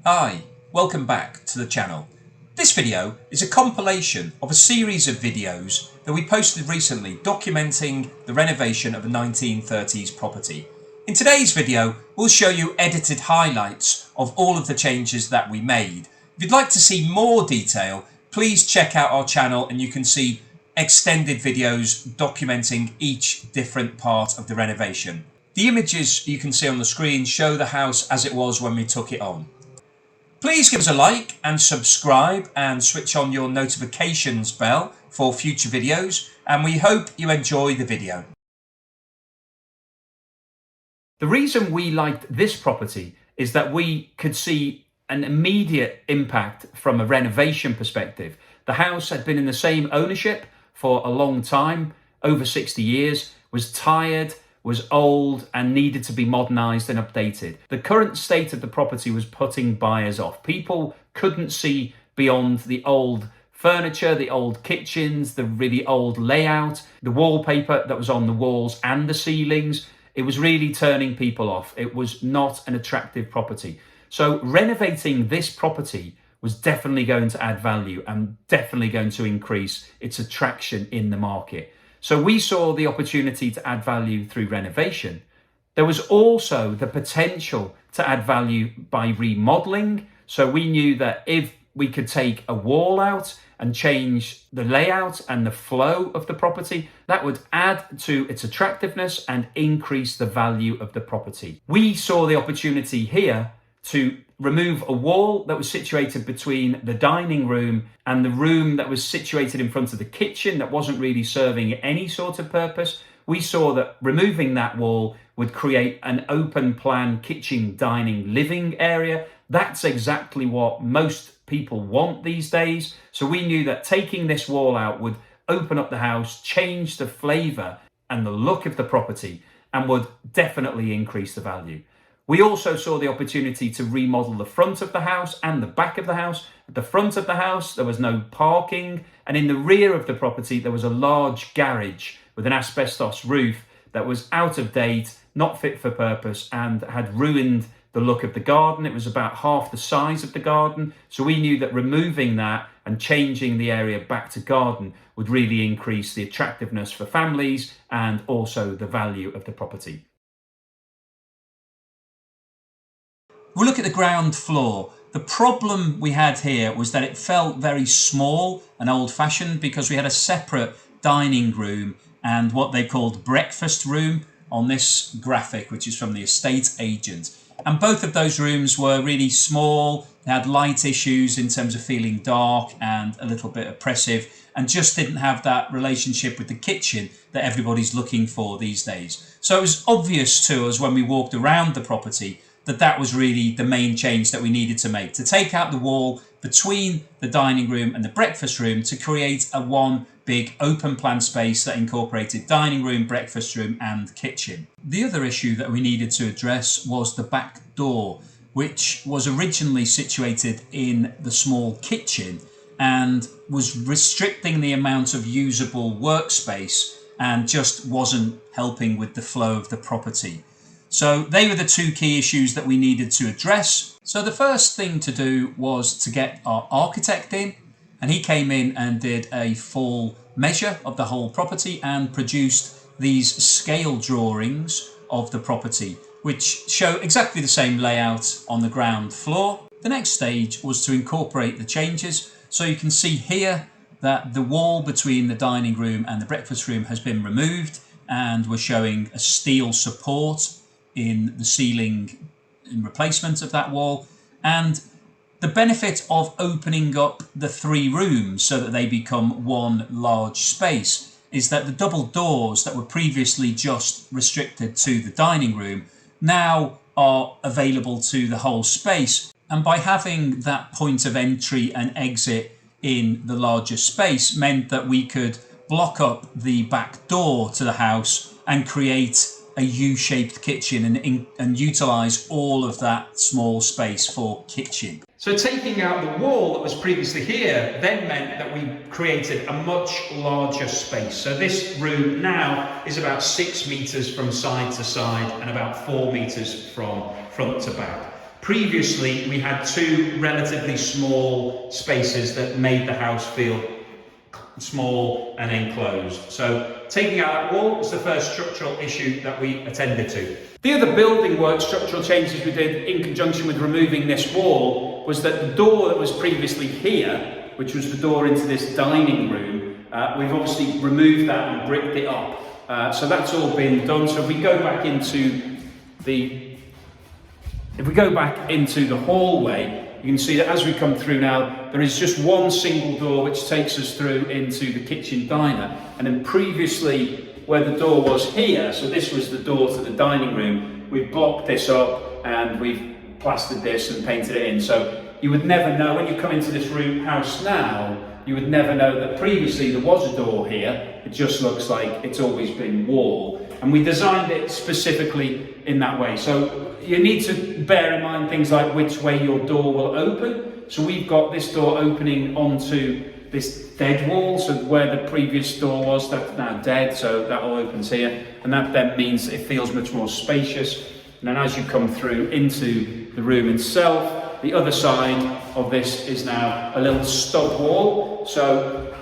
Hi, welcome back to the channel. This video is a compilation of a series of videos that we posted recently documenting the renovation of a 1930s property. In today's video, we'll show you edited highlights of all of the changes that we made. If you'd like to see more detail, please check out our channel and you can see extended videos documenting each different part of the renovation. The images you can see on the screen show the house as it was when we took it on. Please give us a like and subscribe and switch on your notifications bell for future videos, and we hope you enjoy the video. The reason we liked this property is that we could see an immediate impact from a renovation perspective. The house had been in the same ownership for a long time, over 60 years, was tired, was old and needed to be modernised and updated. The current state of the property was putting buyers off. People couldn't see beyond the old furniture, the old kitchens, the really old layout, the wallpaper that was on the walls and the ceilings. It was really turning people off. It was not an attractive property. So renovating this property was definitely going to add value and definitely going to increase its attraction in the market. So we saw the opportunity to add value through renovation. There was also the potential to add value by remodeling. So we knew that if we could take a wall out and change the layout and the flow of the property, that would add to its attractiveness and increase the value of the property. We saw the opportunity here to remove a wall that was situated between the dining room and the room that was situated in front of the kitchen that wasn't really serving any sort of purpose. We saw that removing that wall would create an open plan kitchen, dining, living area. That's exactly what most people want these days. So we knew that taking this wall out would open up the house, change the flavour and the look of the property, and would definitely increase the value. We also saw the opportunity to remodel the front of the house and the back of the house. At the front of the house, there was no parking, and in the rear of the property, there was a large garage with an asbestos roof that was out of date, not fit for purpose, and had ruined the look of the garden. It was about half the size of the garden. So we knew that removing that and changing the area back to garden would really increase the attractiveness for families and also the value of the property. We'll look at the ground floor. The problem we had here was that it felt very small and old-fashioned because we had a separate dining room and what they called breakfast room on this graphic, which is from the estate agent. And both of those rooms were really small. They had light issues in terms of feeling dark and a little bit oppressive, and just didn't have that relationship with the kitchen that everybody's looking for these days. So it was obvious to us when we walked around the property that that was really the main change that we needed to make, to take out the wall between the dining room and the breakfast room to create a one big open plan space that incorporated dining room, breakfast room and kitchen. The other issue that we needed to address was the back door, which was originally situated in the small kitchen and was restricting the amount of usable workspace and just wasn't helping with the flow of the property. So they were the two key issues that we needed to address. So the first thing to do was to get our architect in, and he came in and did a full measure of the whole property and produced these scale drawings of the property, which show exactly the same layout on the ground floor. The next stage was to incorporate the changes. So you can see here that the wall between the dining room and the breakfast room has been removed, and we're showing a steel support in the ceiling in replacement of that wall. And the benefit of opening up the three rooms so that they become one large space is that the double doors that were previously just restricted to the dining room now are available to the whole space. And by having that point of entry and exit in the larger space meant that we could block up the back door to the house and create a U-shaped kitchen and utilise all of that small space for kitchen. So taking out the wall that was previously here then meant that we created a much larger space. So this room now is about 6 meters from side to side and about 4 meters from front to back. previously we had two relatively small spaces that made the house feel small and enclosed. So taking out that wall was the first structural issue that we attended to. The other building work structural changes we did in conjunction with removing this wall was that the door that was previously here, which was the door into this dining room, we've obviously removed that and bricked it up. So that's all been done. So if we go back into the hallway, you can see that as we come through now, there is just one single door which takes us through into the kitchen diner. And then previously, where the door was here, so this was the door to the dining room, we've blocked this up and we've plastered this and painted it in. So you would never know, when you come into this house now, you would never know that previously there was a door here. It just looks like it's always been wall. And we designed it specifically in that way. So you need to bear in mind things like which way your door will open. So we've got this door opening onto this dead wall. So where the previous door was, that's now dead. So that all opens here. And that then means it feels much more spacious. And then as you come through into the room itself, the other side of this is now a little stud wall. So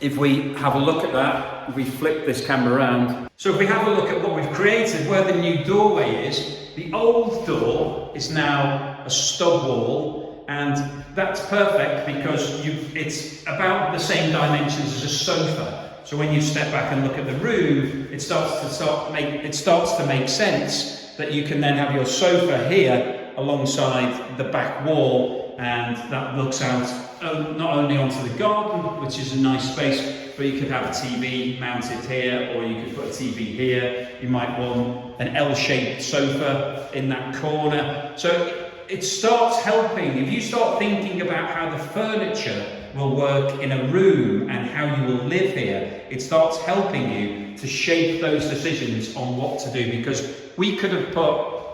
if we have a look at that, if we flip this camera around. So if we have a look at what we've created, where the new doorway is, the old door is now a stud wall, and that's perfect because it's about the same dimensions as a sofa. So when you step back and look at the room, it starts to make sense that you can then have your sofa here alongside the back wall, and that looks out not only onto the garden, which is a nice space, but you could have a TV mounted here, or you could put a TV here. You might want an L-shaped sofa in that corner. So it starts helping. If you start thinking about how the furniture will work in a room and how you will live here, it starts helping you to shape those decisions on what to do. Because we could have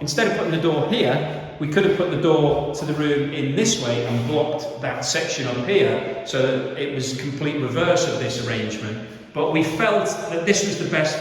instead of putting the door here, we could have put the door to the room in this way and blocked that section up here, so that it was complete reverse of this arrangement. But we felt that this was the best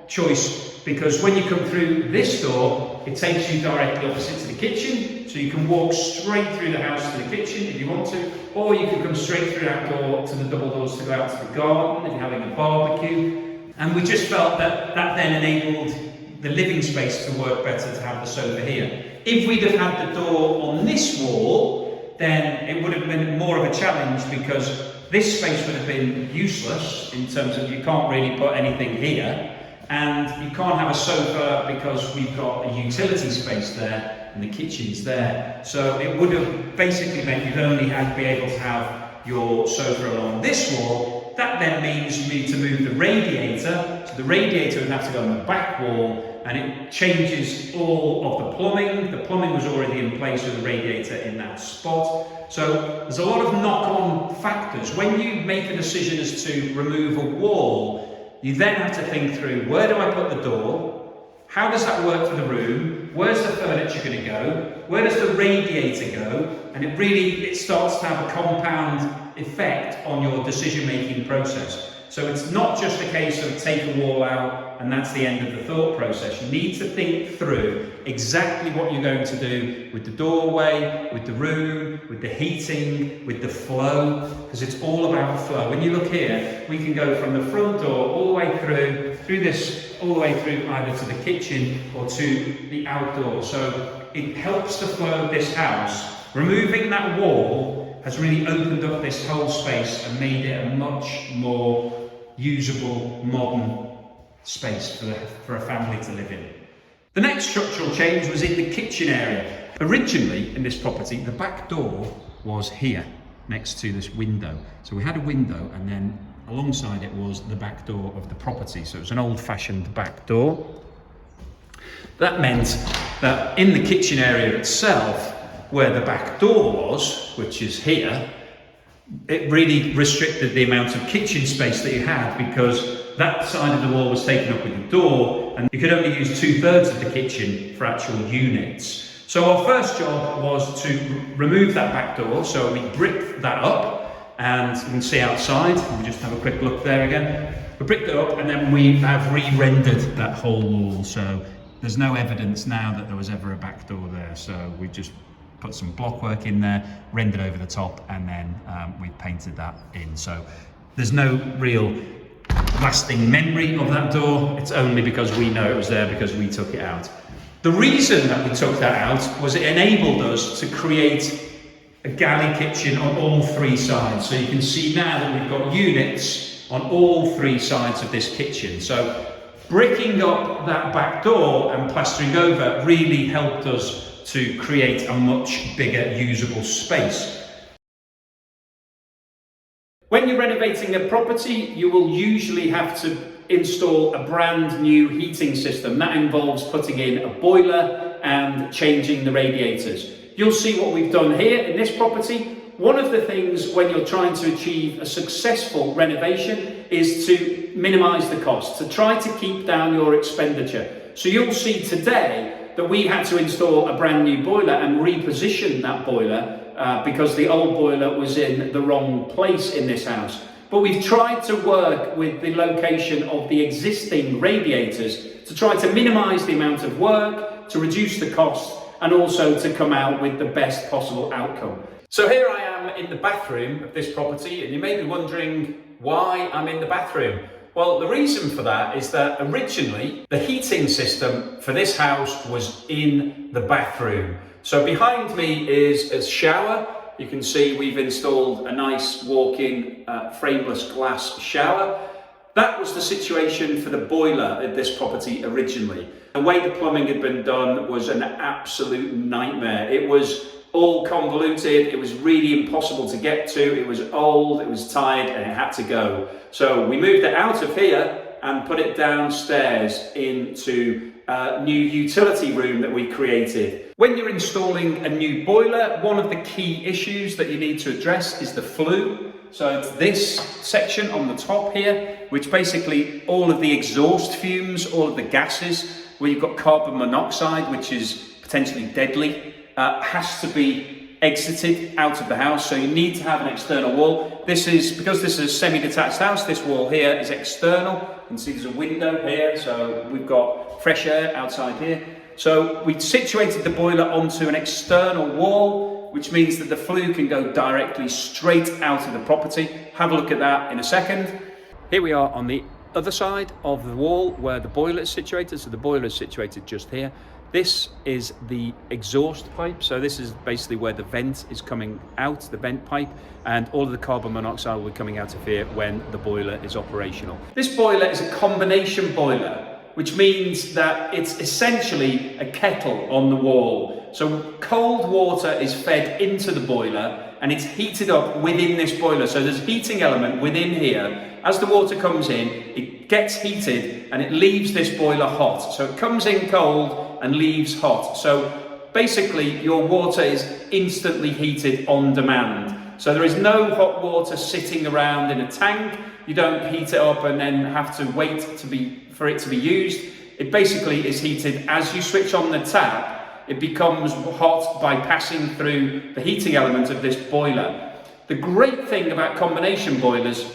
choice, because when you come through this door, it takes you directly opposite to the kitchen, so you can walk straight through the house to the kitchen if you want to, or you can come straight through that door to the double doors to go out to the garden if you're having a barbecue. And we just felt that that then enabled the living space to work better to have the sofa here. If we'd have had the door on this wall, then it would have been more of a challenge, because this space would have been useless in terms of you can't really put anything here, and you can't have a sofa because we've got a utility space there and the kitchen's there. So it would have basically meant you'd only be able to have your sofa along this wall. That then means you need to move the radiator, so the radiator would have to go on the back wall, and it changes all of the plumbing. The plumbing was already in place with the radiator in that spot. So there's a lot of knock-on factors. When you make a decision as to remove a wall, you then have to think through, where do I put the door? How does that work for the room? Where's the furniture going to go? Where does the radiator go? And it starts to have a compound effect on your decision-making process. So it's not just a case of take a wall out and that's the end of the thought process. You need to think through exactly what you're going to do with the doorway, with the room, with the heating, with the flow, because it's all about flow. When you look here, we can go from the front door all the way through this, all the way through either to the kitchen or to the outdoor. So it helps the flow of this house. Removing that wall has really opened up this whole space and made it a much more usable, modern space for a family to live in. The next structural change was in the kitchen area. Originally, in this property, the back door was here, next to this window. So we had a window, and then alongside it was the back door of the property. So it was an old-fashioned back door. That meant that in the kitchen area itself, where the back door was, which is here, it really restricted the amount of kitchen space that you had, because that side of the wall was taken up with the door, and you could only use 2/3 of the kitchen for actual units. So our first job was to remove that back door. So we bricked that up, and you can see outside, we'll just have a quick look there again. We bricked it up, and then we have re-rendered that whole wall. So there's no evidence now that there was ever a back door there. So we just put some block work in there, rendered over the top, and then we painted that in. So there's no real lasting memory of that door. It's only because we know it was there because we took it out. The reason that we took that out was it enabled us to create a galley kitchen on all three sides. So you can see now that we've got units on all three sides of this kitchen. So bricking up that back door and plastering over really helped us to create a much bigger usable space. When you're renovating a property, you will usually have to install a brand new heating system. That involves putting in a boiler and changing the radiators. You'll see what we've done here in this property. One of the things when you're trying to achieve a successful renovation is to minimize the cost, to try to keep down your expenditure. So you'll see today that we had to install a brand new boiler and reposition that boiler because the old boiler was in the wrong place in this house. But we've tried to work with the location of the existing radiators to try to minimize the amount of work, to reduce the cost, and also to come out with the best possible outcome. So here I am in the bathroom of this property, and you may be wondering why I'm in the bathroom. Well, the reason for that is that originally the heating system for this house was in the bathroom. So behind me is a shower. You can see we've installed a nice walk-in frameless glass shower. That was the situation for the boiler at this property originally. The way the plumbing had been done was an absolute nightmare. It was all convoluted, it was really impossible to get to, it was old, it was tired, and it had to go. So we moved it out of here and put it downstairs into a new utility room that we created. When you're installing a new boiler, one of the key issues that you need to address is the flue. So it's this section on the top here, which basically all of the exhaust fumes, all of the gases, where you've got carbon monoxide, which is potentially deadly, has to be exited out of the house. So you need to have an external wall. This is, because this is a semi-detached house, this wall here is external. You can see there's a window here, so we've got fresh air outside here. So we situated the boiler onto an external wall, which means that the flue can go directly straight out of the property. Have a look at that in a second. Here we are on the other side of the wall where the boiler is situated. So the boiler is situated just here. This is the exhaust pipe. So this is basically where the vent is coming out, the vent pipe, and all of the carbon monoxide will be coming out of here when the boiler is operational. This boiler is a combination boiler, which means that it's essentially a kettle on the wall. So cold water is fed into the boiler and it's heated up within this boiler. So there's a heating element within here. As the water comes in, it gets heated and it leaves this boiler hot. So it comes in cold and leaves hot. So basically your water is instantly heated on demand. So there is no hot water sitting around in a tank. You don't heat it up and then have to wait for it to be used. It basically is heated as you switch on the tap. It becomes hot by passing through the heating element of this boiler. The great thing about combination boilers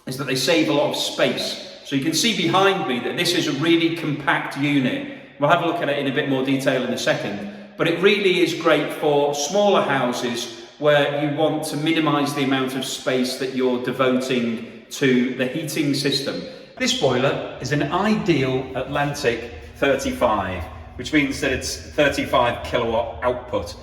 is that they save a lot of space. So you can see behind me that this is a really compact unit. We'll have a look at it in a bit more detail in a second. But it really is great for smaller houses where you want to minimize the amount of space that you're devoting to the heating system. This boiler is an ideal Atlantic 35, which means that it's 35 kilowatt output.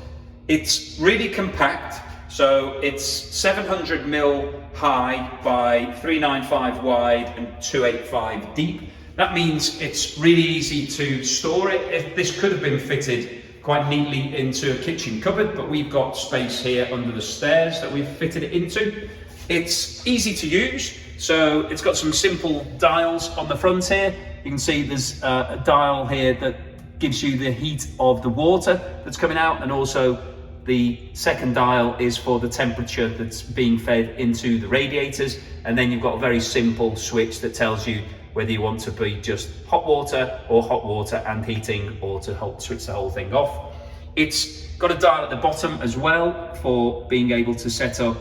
It's really compact, so it's 700 mil high by 395 wide and 285 deep. That means it's really easy to store it. This could have been fitted quite neatly into a kitchen cupboard, but we've got space here under the stairs that we've fitted it into. It's easy to use, so it's got some simple dials on the front here. You can see there's a dial here that gives you the heat of the water that's coming out, and also the second dial is for the temperature that's being fed into the radiators, and then you've got a very simple switch that tells you whether you want to be just hot water or hot water and heating, or to switch the whole thing off. It's got a dial at the bottom as well for being able to set up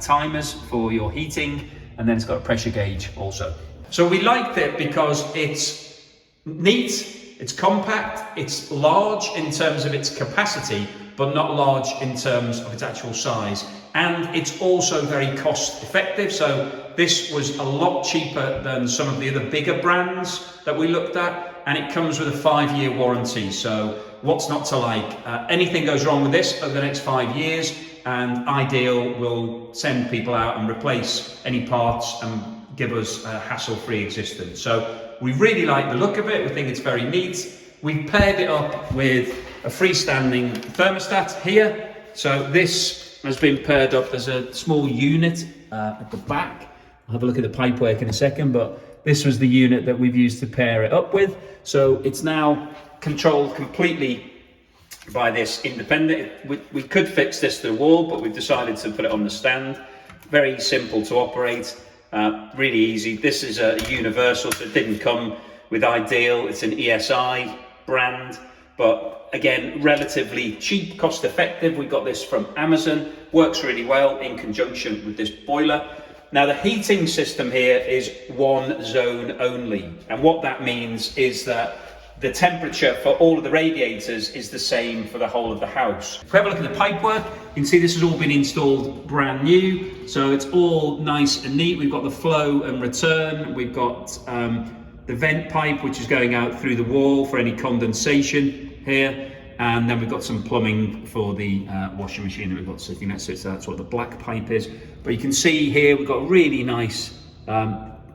timers for your heating, and then it's got a pressure gauge also. So we liked it because it's neat, it's compact, it's large in terms of its capacity, but not large in terms of its actual size. And it's also very cost effective. So this was a lot cheaper than some of the other bigger brands that we looked at. And it comes with a 5-year warranty. So what's not to like? Anything goes wrong with this over the next 5 years, and Ideal will send people out and replace any parts and give us a hassle-free existence. So we really like the look of it. We think it's very neat. We've paired it up with a freestanding thermostat here. So this has been paired up. There's a small unit at the back. I'll have a look at the pipework in a second, but this was the unit that we've used to pair it up with. So it's now controlled completely by this independent. We could fix this to the wall, but we've decided to put it on the stand. Very simple to operate, really easy. This is a universal, so it didn't come with Ideal. It's an ESI brand, but again, relatively cheap, cost effective. We got this from Amazon, works really well in conjunction with this boiler. Now the heating system here is one zone only, and what that means is that the temperature for all of the radiators is the same for the whole of the house. If we have a look at the pipework, you can see this has all been installed brand new, so it's all nice and neat. We've got the flow and return, we've got the vent pipe which is going out through the wall for any condensation here, and then we've got some plumbing for the washing machine that we've got sitting next to it, so that's what the black pipe is. But you can see here we've got a really nice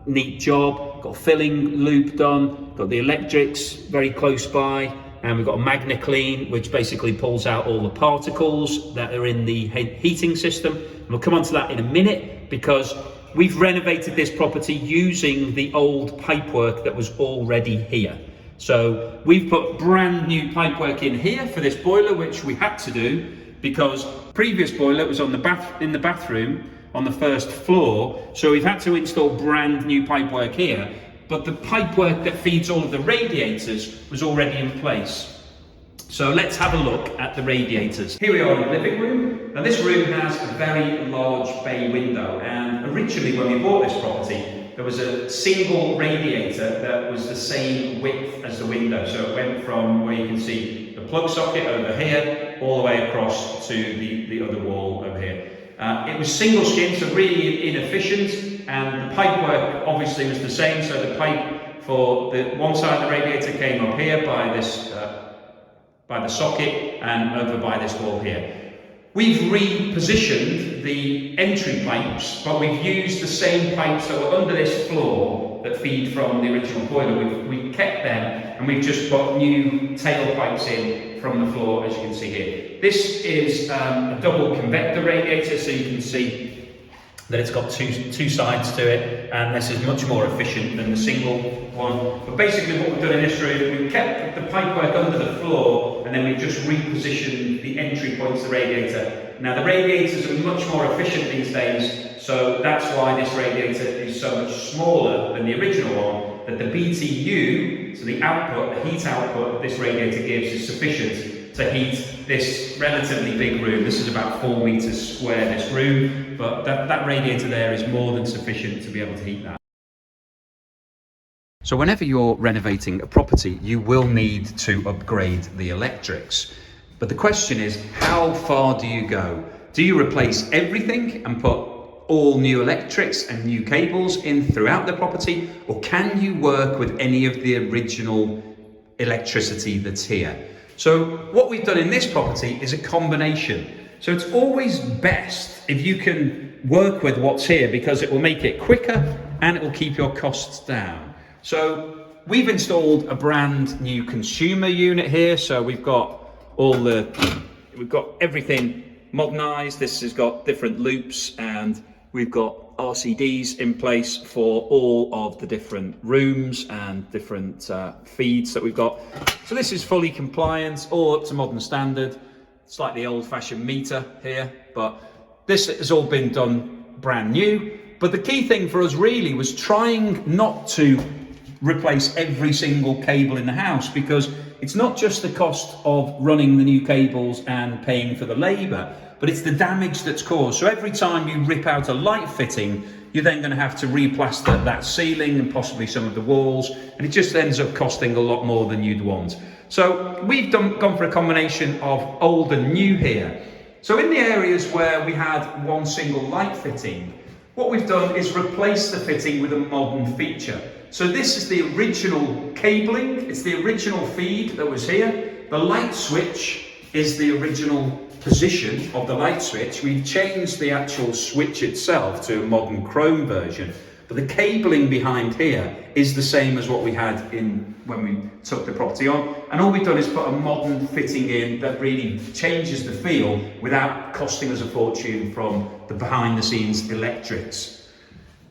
neat job, got a filling loop done, got the electrics very close by, and we've got a Magna Clean which basically pulls out all the particles that are in the heating system. And we'll come on to that in a minute, because we've renovated this property using the old pipework that was already here. So we've put brand new pipework in here for this boiler, which we had to do because previous boiler was on in the bathroom on the first floor, so we've had to install brand new pipework here, but the pipework that feeds all of the radiators was already in place. So let's have a look at the radiators. Here we are in the living room. Now this room has a very large bay window, and originally when we bought this property there was a single radiator that was the same width as the window, so it went from where you can see the plug socket over here all the way across to the other wall over here. It was single skin, so really inefficient, and the pipework obviously was the same. So the pipe for the one side of the radiator came up here by this, by the socket, and over by this wall here. We've repositioned the entry pipes, but we've used the same pipes that were under this floor that feed from the original boiler. We've kept them, and we've just got new tail pipes in from the floor, as you can see here. This is a double convector radiator, so you can see that it's got two sides to it, and this is much more efficient than the single one. But basically what we've done in this room, we've kept the pipework under the floor, and then we've just repositioned the entry points of the radiator. Now the radiators are much more efficient these days, so that's why this radiator is so much smaller than the original one, that the BTU, so the output, the heat output that this radiator gives, is sufficient to heat this relatively big room. This is about 4 meters square, this room, but that radiator there is more than sufficient to be able to heat that. So whenever you're renovating a property, you will need to upgrade the electrics. But the question is, how far do you go? Do you replace everything and put all new electrics and new cables in throughout the property, or can you work with any of the original electricity that's here? So what we've done in this property is a combination. So it's always best if you can work with what's here, because it will make it quicker and it will keep your costs down. So we've installed a brand new consumer unit here. So we've got everything modernized. This has got different loops, and we've got RCDs in place for all of the different rooms and different feeds that we've got. So this is fully compliant, all up to modern standard. Slightly old-fashioned meter here, but this has all been done brand new. But the key thing for us really was trying not to replace every single cable in the house, because it's not just the cost of running the new cables and paying for the labour, but it's the damage that's caused. So every time you rip out a light fitting, you're then going to have to replaster that ceiling and possibly some of the walls, and it just ends up costing a lot more than you'd want. So we've gone for a combination of old and new here. So in the areas where we had one single light fitting, what we've done is replace the fitting with a modern feature. So this is the original cabling, it's the original feed that was here. The light switch is the original position of the light switch. We've changed the actual switch itself to a modern chrome version, but the cabling behind here is the same as what we had in when we took the property on, and all we've done is put a modern fitting in that really changes the feel without costing us a fortune from the behind the scenes electrics.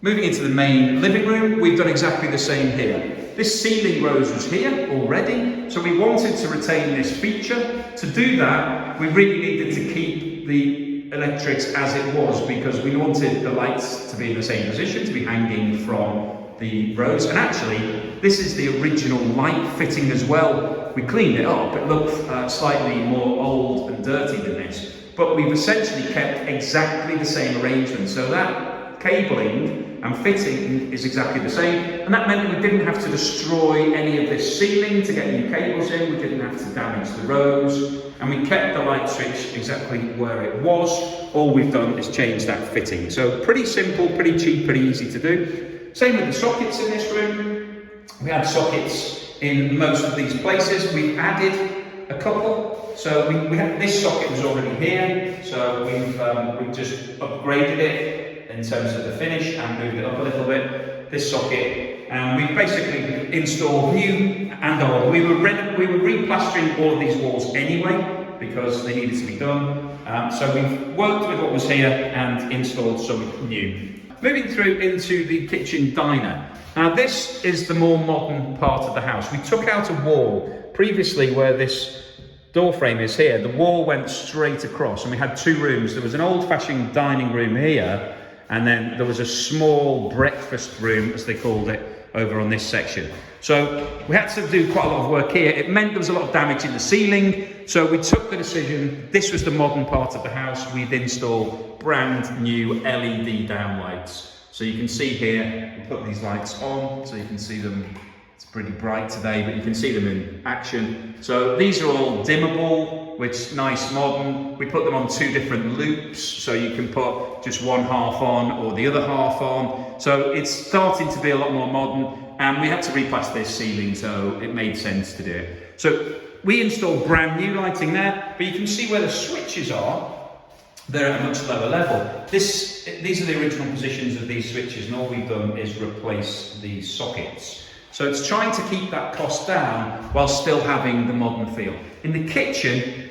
Moving into the main living room, we've done exactly the same here. This ceiling rose was here already, so we wanted to retain this feature. To do that, we really needed to keep the electrics as it was, because we wanted the lights to be in the same position, to be hanging from the rows. And actually, this is the original light fitting as well. We cleaned it up, it looked slightly more old and dirty than this, but we've essentially kept exactly the same arrangement. So that cabling and fitting is exactly the same, and that meant that we didn't have to destroy any of this ceiling to get new cables in, we didn't have to damage the rows, and we kept the light switch exactly where it was. All we've done is change that fitting. So pretty simple, pretty cheap, pretty easy to do. Same with the sockets in this room. We had sockets in most of these places. We've added a couple. So we had, this socket was already here, so we've just upgraded it in terms of the finish and moved it up a little bit. This socket, and we basically installed new and old. We were replastering all of these walls anyway because they needed to be done. So we've worked with what was here and installed some new. Moving through into the kitchen diner. Now this is the more modern part of the house. We took out a wall previously where this door frame is here. The wall went straight across and we had two rooms. There was an old-fashioned dining room here, and then there was a small breakfast room, as they called it, over on this section. So we had to do quite a lot of work here. It meant there was a lot of damage in the ceiling. So we took the decision, this was the modern part of the house. We'd install brand new LED downlights. So you can see here, we put these lights on, so you can see them. It's pretty bright today, but you can see them in action. So these are all dimmable, which nice modern. We put them on two different loops, so you can put just one half on or the other half on. So it's starting to be a lot more modern, and we had to replaster this ceiling, so it made sense to do it. So we installed brand new lighting there, but you can see where the switches are. They're at a much lower level. These are the original positions of these switches, and all we've done is replace these sockets. So it's trying to keep that cost down while still having the modern feel. In the kitchen,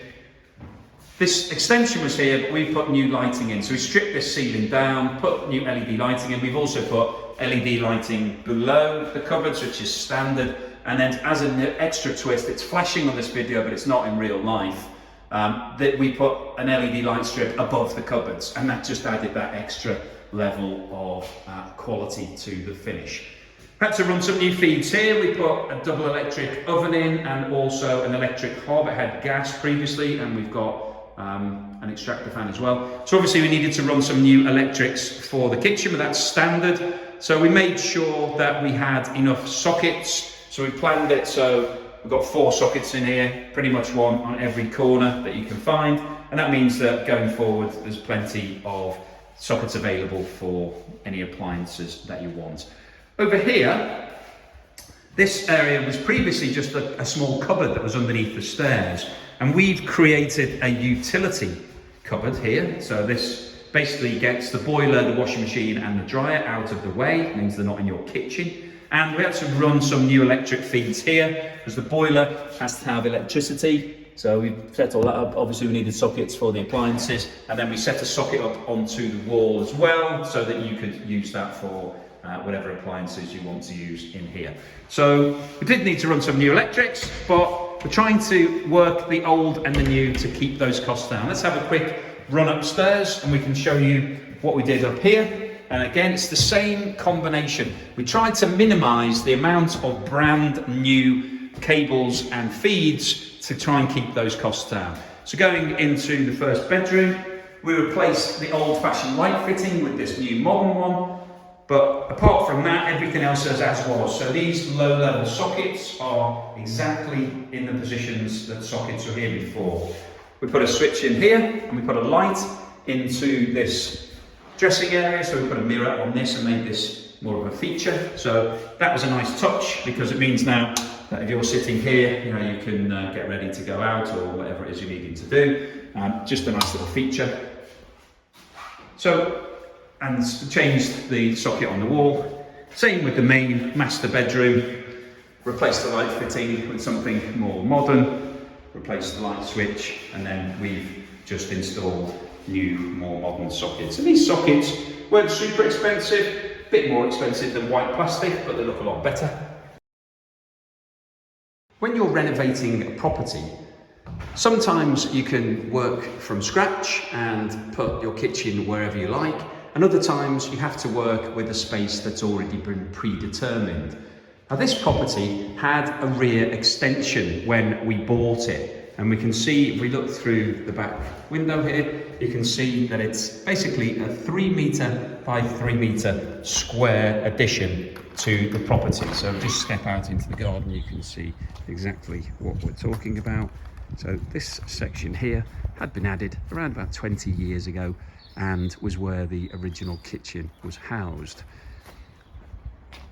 this extension was here, but we put new lighting in. So we stripped this ceiling down, put new LED lighting in. We've also put LED lighting below the cupboards, which is standard. And then as an extra twist, it's flashing on this video, but it's not in real life, that we put an LED light strip above the cupboards, and that just added that extra level of quality to the finish. Had to run some new feeds here. We put a double electric oven in and also an electric hob. It had gas previously, and we've got an extractor fan as well. So obviously we needed to run some new electrics for the kitchen, but that's standard. So we made sure that we had enough sockets. So we planned it so we've got 4 sockets in here, pretty much one on every corner that you can find. And that means that going forward, there's plenty of sockets available for any appliances that you want. Over here, this area was previously just a small cupboard that was underneath the stairs, and we've created a utility cupboard here. So this basically gets the boiler, the washing machine and the dryer out of the way. It means they're not in your kitchen. And we had to run some new electric feeds here because the boiler has to have electricity. So we set all that up. Obviously we needed sockets for the appliances, and then we set a socket up onto the wall as well so that you could use that for whatever appliances you want to use in here. So we did need to run some new electrics, but we're trying to work the old and the new to keep those costs down. Let's have a quick run upstairs and we can show you what we did up here. And again, it's the same combination. We tried to minimize the amount of brand new cables and feeds to try and keep those costs down. So going into the first bedroom, we replaced the old-fashioned light fitting with this new modern one. But apart from that, everything else is as was. So these low-level sockets are exactly in the positions that sockets were here before. We put a switch in here and we put a light into this dressing area. So we put a mirror on this and made this more of a feature. So that was a nice touch because it means now that if you're sitting here, you know, you can get ready to go out or whatever it is you're needing to do. Just a nice little feature. So, and changed the socket on the wall. Same with the main master bedroom. Replaced the light fitting with something more modern. Replaced the light switch, and then we've just installed new, more modern sockets. And these sockets weren't super expensive, a bit more expensive than white plastic, but they look a lot better. When you're renovating a property, sometimes you can work from scratch and put your kitchen wherever you like, and other times you have to work with a space that's already been predetermined. Now this property had a rear extension when we bought it, and we can see, if we look through the back window here, you can see that it's basically a 3 metre by 3 metre square addition to the property. So just step out into the garden, you can see exactly what we're talking about. So this section here had been added around about 20 years ago and was where the original kitchen was housed.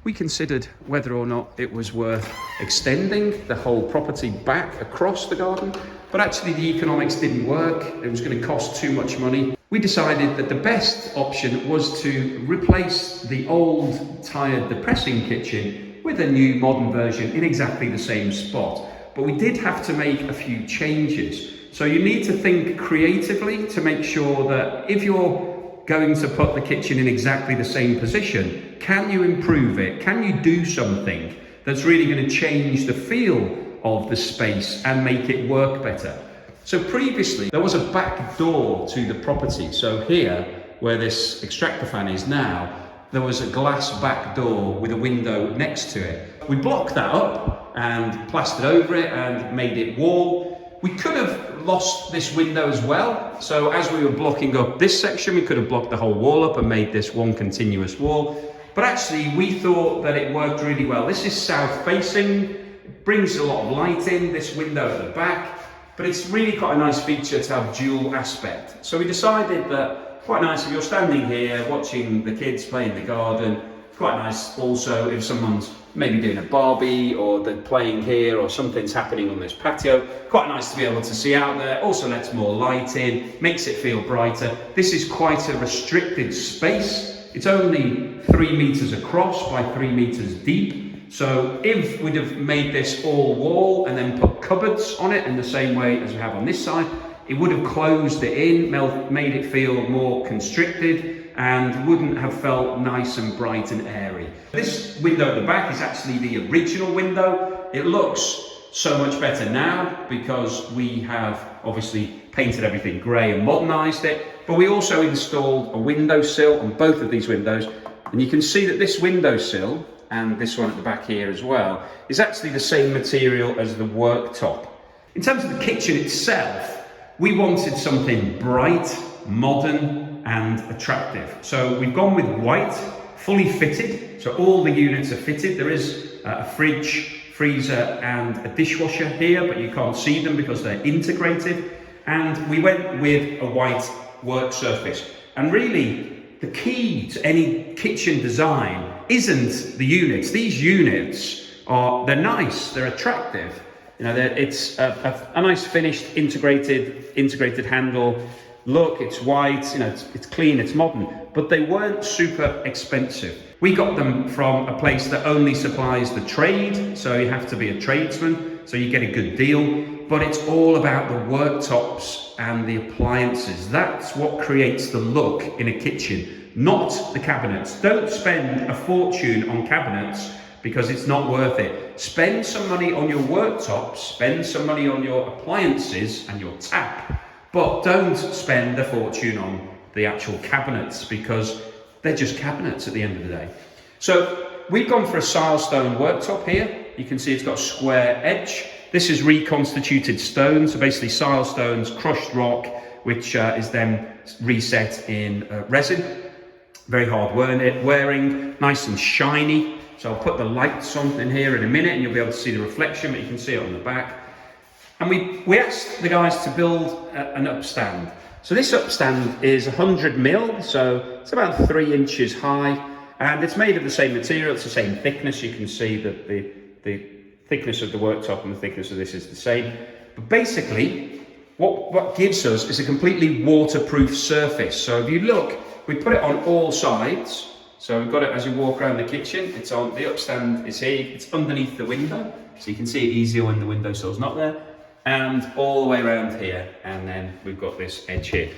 We considered whether or not it was worth extending the whole property back across the garden, but actually the economics didn't work. It was going to cost too much money. We decided that the best option was to replace the old tired depressing kitchen with a new modern version in exactly the same spot. But we did have to make a few changes. So you need to think creatively to make sure that if you're going to put the kitchen in exactly the same position, can you improve it? Can you do something that's really going to change the feel of the space and make it work better? So previously there was a back door to the property. So here, where this extractor fan is now, there was a glass back door with a window next to it. We blocked that up and plastered over it and made it wall. We could have lost this window as well. So as we were blocking up this section, we could have blocked the whole wall up and made this one continuous wall. But actually we thought that it worked really well. This is south facing, it brings a lot of light in, this window at the back, but it's really quite a nice feature to have dual aspect. So we decided that quite nice if you're standing here watching the kids play in the garden, quite nice also if someone's maybe doing a barbie or they're playing here or something's happening on this patio, quite nice to be able to see out there. Also lets more light in, makes it feel brighter. This is quite a restricted space. It's only 3 meters across by 3 meters deep. So if we'd have made this all wall and then put cupboards on it in the same way as we have on this side, it would have closed it in, made it feel more constricted, and wouldn't have felt nice and bright and airy. This window at the back is actually the original window. It looks so much better now because we have obviously painted everything grey and modernised it, but we also installed a windowsill on both of these windows, and you can see that this windowsill and this one at the back here as well is actually the same material as the worktop. In terms of the kitchen itself, we wanted something bright, modern and attractive. So we've gone with white, fully fitted. So all the units are fitted. There is a fridge, freezer and a dishwasher here, but you can't see them because they're integrated. And we went with a white work surface. And really, the key to any kitchen design isn't the units. These units they're nice, they're attractive. You know, it's a nice finished integrated handle. Look, it's white, you know, it's clean, it's modern, but they weren't super expensive. We got them from a place that only supplies the trade, so you have to be a tradesman, so you get a good deal, but it's all about the worktops and the appliances. That's what creates the look in a kitchen, not the cabinets. Don't spend a fortune on cabinets because it's not worth it. Spend some money on your worktops, spend some money on your appliances and your tap, but don't spend a fortune on the actual cabinets because they're just cabinets at the end of the day. So we've gone for a silestone worktop here. You can see it's got a square edge. This is reconstituted stone, so basically silestones, crushed rock, which is then reset in resin. Very hard wearing, nice and shiny. So I'll put the lights on in here in a minute and you'll be able to see the reflection, but you can see it on the back. And we asked the guys to build an upstand. So this upstand is 100 mil, so it's about 3 inches high, and it's made of the same material, it's the same thickness. You can see that the thickness of the worktop and the thickness of this is the same. But basically, what gives us is a completely waterproof surface. So if you look, we put it on all sides. So we've got it as you walk around the kitchen. It's on, the upstand is here, it's underneath the window. So you can see it easier when the windowsill's not there. And all the way around here. And then we've got this edge here.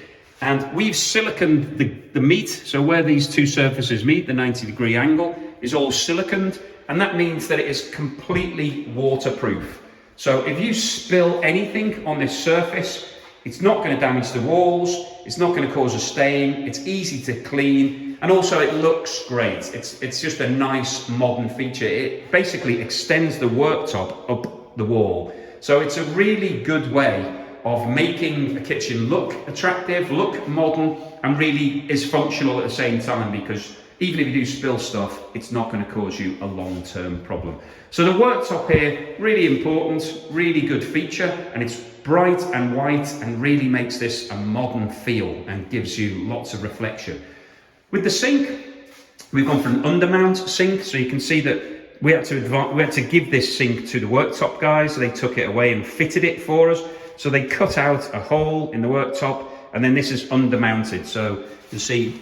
And we've siliconed the meat. So where these two surfaces meet, the 90-degree angle is all siliconed. And that means that it is completely waterproof. So if you spill anything on this surface, it's not going to damage the walls, it's not going to cause a stain, it's easy to clean, and also it looks great. It's just a nice modern feature. It basically extends the worktop up the wall. So it's a really good way of making a kitchen look attractive, look modern, and really is functional at the same time, because even if you do spill stuff, it's not going to cause you a long-term problem. So the worktop here, really important, really good feature, and it's bright and white and really makes this a modern feel and gives you lots of reflection. With the sink, we've gone for an undermount sink, so you can see that we had to give this sink to the worktop guys. So they took it away and fitted it for us. So they cut out a hole in the worktop, and then this is undermounted. So you see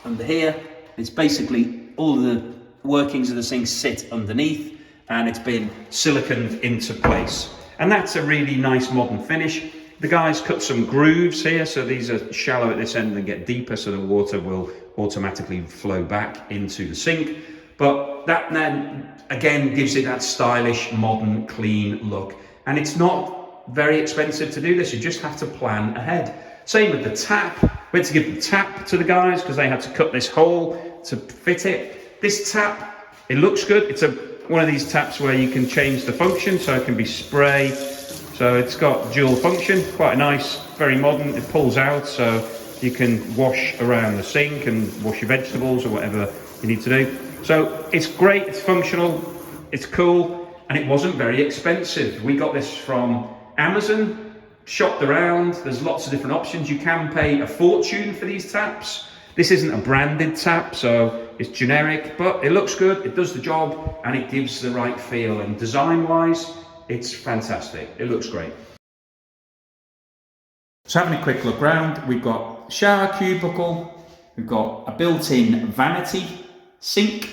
under here, it's basically all the workings of the sink sit underneath, and it's been siliconed into place. And that's a really nice modern finish. The guys cut some grooves here, so these are shallow at this end and get deeper, so the water will automatically flow back into the sink. But that then again gives it that stylish, modern, clean look. And it's not very expensive to do this, you just have to plan ahead. Same with the tap. We had to give the tap to the guys because they had to cut this hole to fit it. This tap, it looks good. It's one of these taps where you can change the function, so it can be spray. So it's got dual function, quite nice, very modern. It pulls out so you can wash around the sink and wash your vegetables or whatever you need to do. So it's great, it's functional, it's cool, and it wasn't very expensive. We got this from Amazon. Shopped around, there's lots of different options. You can pay a fortune for these taps. This isn't a branded tap, so it's generic, but it looks good, it does the job, and it gives the right feel. And design-wise, it's fantastic. It looks great. So having a quick look around, we've got shower cubicle, we've got a built-in vanity sink,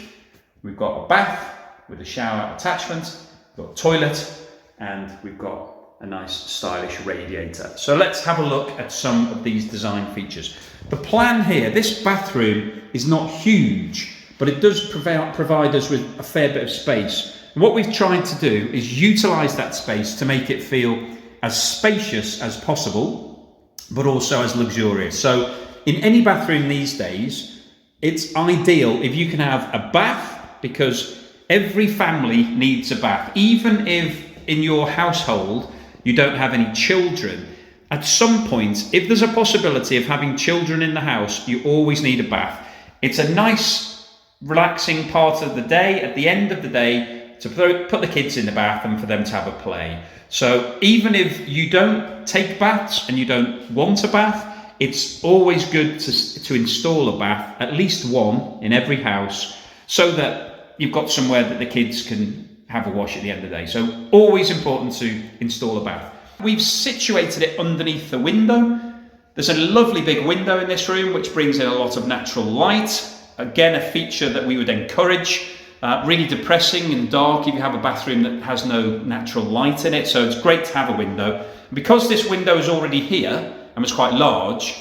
we've got a bath with a shower attachment, we've got a toilet, and we've got a nice stylish radiator. So let's have a look at some of these design features. The plan here, this bathroom is not huge, but it does provide us with a fair bit of space. And what we've tried to do is utilize that space to make it feel as spacious as possible, but also as luxurious. So in any bathroom these days, it's ideal if you can have a bath, because every family needs a bath. Even if in your household you don't have any children, at some point, if there's a possibility of having children in the house, you always need a bath. It's a nice, relaxing part of the day, at the end of the day, to put the kids in the bath and for them to have a play. So even if you don't take baths and you don't want a bath, it's always good to install a bath, at least one in every house, so that you've got somewhere that the kids can have a wash at the end of the day. So always important to install a bath. We've situated it underneath the window. There's a lovely big window in this room which brings in a lot of natural light. Again, a feature that we would encourage. Really depressing and dark if you have a bathroom that has no natural light in it. So it's great to have a window. Because this window is already here and was quite large,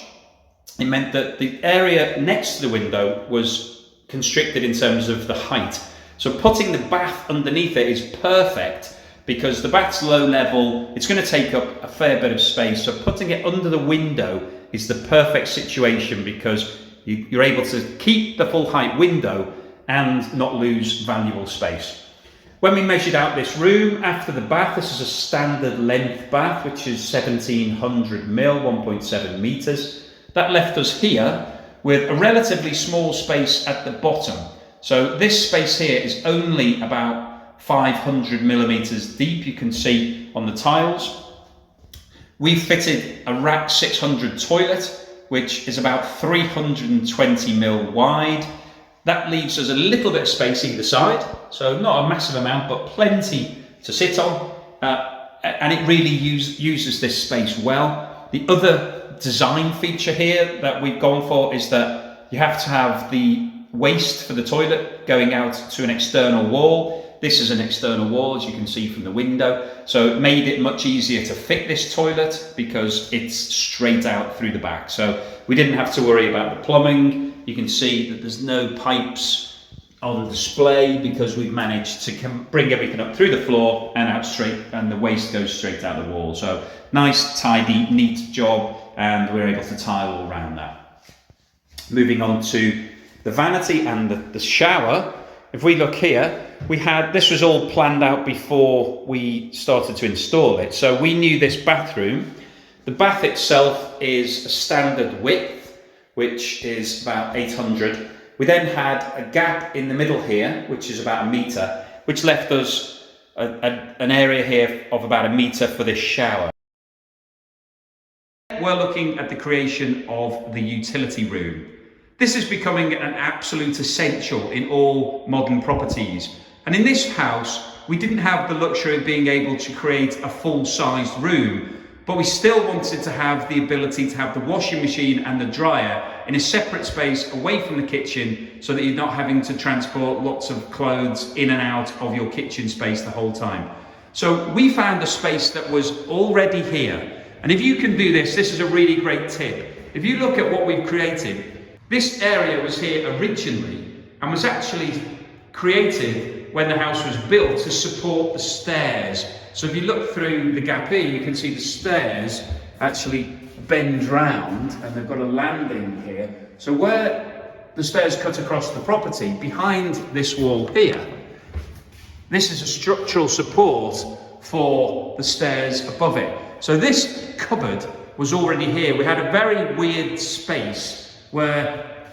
it meant that the area next to the window was constricted in terms of the height. So putting the bath underneath it is perfect, because the bath's low level, it's going to take up a fair bit of space. So putting it under the window is the perfect situation, because you're able to keep the full height window and not lose valuable space. When we measured out this room after the bath, this is a standard length bath, which is 1700 mil, 1.7 meters. That left us here with a relatively small space at the bottom. So this space here is only about 500 millimeters deep, you can see on the tiles. We've fitted a rack 600 toilet, which is about 320 mil wide. That leaves us a little bit of space either side, so not a massive amount, but plenty to sit on, and it really uses this space well. The other design feature here that we've gone for is that you have to have the waste for the toilet going out to an external wall. This is an external wall, as you can see from the window, so it made it much easier to fit this toilet because it's straight out through the back. So we didn't have to worry about the plumbing. You can see that there's no pipes on display because we've managed to bring everything up through the floor and out straight, and the waste goes straight out the wall. So nice, tidy, neat job, and we're able to tile all around that. Moving on to the vanity and the shower. If we look here, this was all planned out before we started to install it. So we knew this bathroom. The bath itself is a standard width, which is about 800. We then had a gap in the middle here, which is about 1 meter, which left us an area here of about 1 meter for this shower. We're looking at the creation of the utility room. This is becoming an absolute essential in all modern properties. And in this house, we didn't have the luxury of being able to create a full-sized room, but we still wanted to have the ability to have the washing machine and the dryer in a separate space away from the kitchen, so that you're not having to transport lots of clothes in and out of your kitchen space the whole time. So we found a space that was already here. And if you can do this is a really great tip. If you look at what we've created, this area was here originally and was actually created when the house was built to support the stairs. So if you look through the gap here, you can see the stairs actually bend round, and they've got a landing here. So where the stairs cut across the property, behind this wall here, this is a structural support for the stairs above it. So this cupboard was already here. We had a very weird space where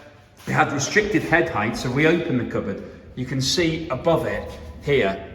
we had restricted head height, so we opened the cupboard. You can see above it here,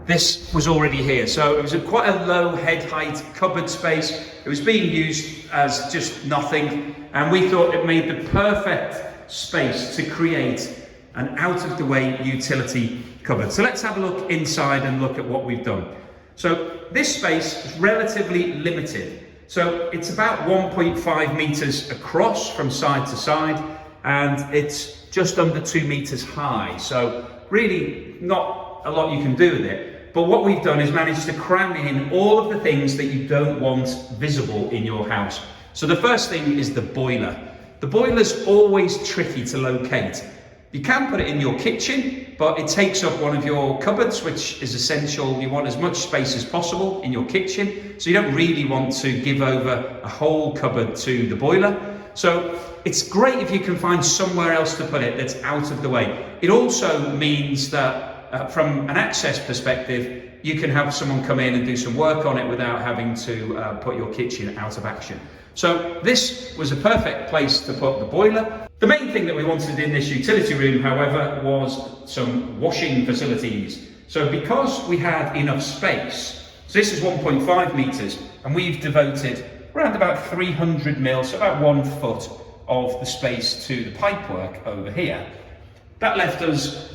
this was already here. So it was quite a low head height cupboard space. It was being used as just nothing, and we thought it made the perfect space to create an out of the way utility cupboard. So let's have a look inside and look at what we've done. So this space is relatively limited. So it's about 1.5 meters across from side to side, and it's just under 2 meters high. So really not a lot you can do with it. But what we've done is managed to cram in all of the things that you don't want visible in your house. So the first thing is the boiler. The boiler's always tricky to locate. You can put it in your kitchen, but it takes up one of your cupboards, which is essential. You want as much space as possible in your kitchen, so you don't really want to give over a whole cupboard to the boiler. So it's great if you can find somewhere else to put it that's out of the way. It also means that from an access perspective, you can have someone come in and do some work on it without having to put your kitchen out of action. So this was a perfect place to put the boiler. The main thing that we wanted in this utility room, however, was some washing facilities. So because we had enough space, so this is 1.5 meters, and we've devoted around about 300 mil, so about 1 foot of the space to the pipework over here. That left us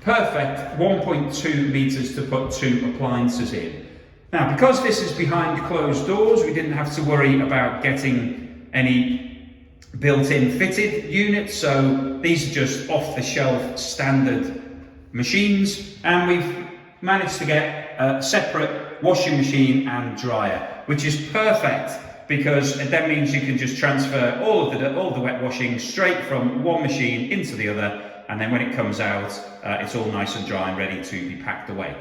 perfect 1.2 meters to put 2 appliances in. Now, because this is behind closed doors, we didn't have to worry about getting any built-in fitted units, so these are just off-the-shelf standard machines, and we've managed to get a separate washing machine and dryer, which is perfect because that means you can just transfer all the wet washing straight from one machine into the other, and then when it comes out, it's all nice and dry and ready to be packed away.